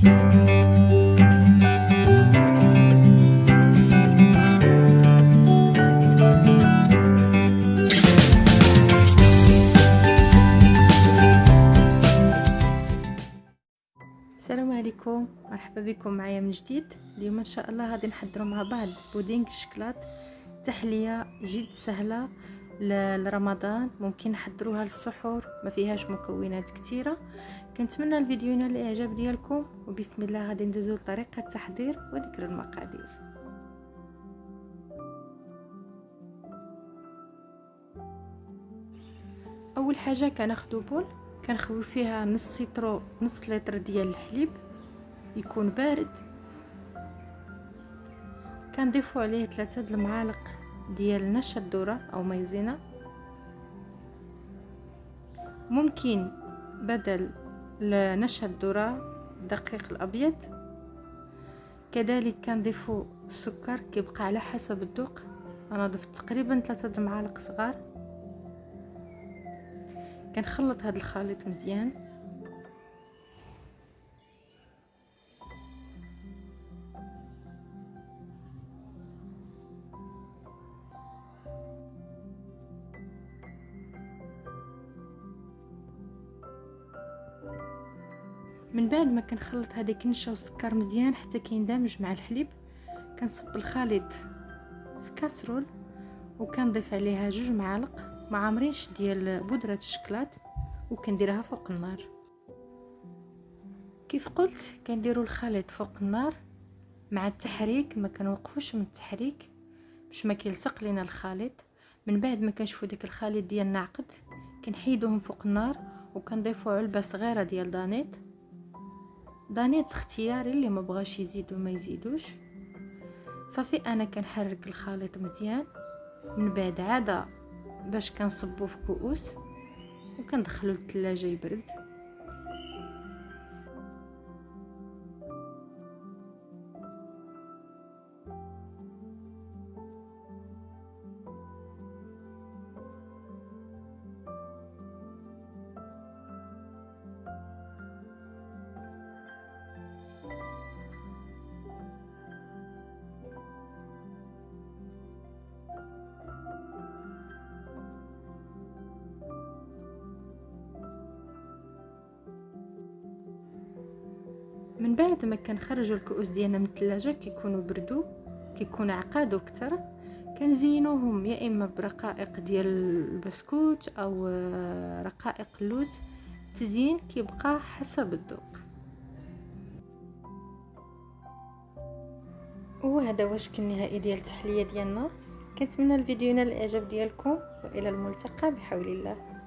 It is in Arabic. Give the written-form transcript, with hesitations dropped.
السلام عليكم، مرحبا بكم معايا من جديد. اليوم ان شاء الله غادي نحضروا مع بعض بودينغ الشكلاط، تحليه جد سهله لرمضان. ممكن نحضروها للسحور، ما فيهاش مكونات كثيره. كنتمنى الفيديو ينال الاعجاب ديالكم، وبسم الله غادي ندوزو لطريقه التحضير وذكر المقادير. اول حاجه كناخذوا بول، كنخوي فيها نص لتر ديال الحليب يكون بارد. كنضيفوا عليه 3 المعالق ديال نشا الذره او مايزينا. ممكن بدل نشا الذره دقيق الابيض. كذلك كنضيفوا السكر، كيبقى على حسب الذوق. انا ضفت تقريبا 3 المعالق صغار. كنخلط هذا الخليط مزيان. من بعد ما كنخلط هذيك النشا والسكر مزيان حتى كيندمج مع الحليب، كنصب الخليط في كاسرول وكنضيف عليها 2 معالق معمرينش ديال بودره الشكلاط، وكنديرها فوق النار. كيف قلت كنديروا الخليط فوق النار مع التحريك، ما كنوقفوش من التحريك باش ما كيلصق لينا الخليط. من بعد ما كنشوفوا ديك الخليط ديالنا عقد، كنحيدوهم فوق النار وكنضيفوا علبه صغيره ديال دانيت اختياري، اللي ما بغاش يزيدوا ما يزيدوش. صافي انا كنحرك الخليط مزيان. من بعد عاده باش كنصبوه في كؤوس وكندخلو للثلاجه يبرد. من بعد ما كنخرجوا الكؤوس ديالنا من الثلاجه كيكونوا بردوا، كيكونوا عقادوا اكثر، كنزينوهم يا اما برقائق ديال البسكوت او رقائق اللوز. التزيين كيبقى حسب الذوق. وهذا هو الشكل النهائي ديال التحليه ديالنا. كنتمنى الفيديو ينال الاعجاب ديالكم، والى الملتقى بحول الله.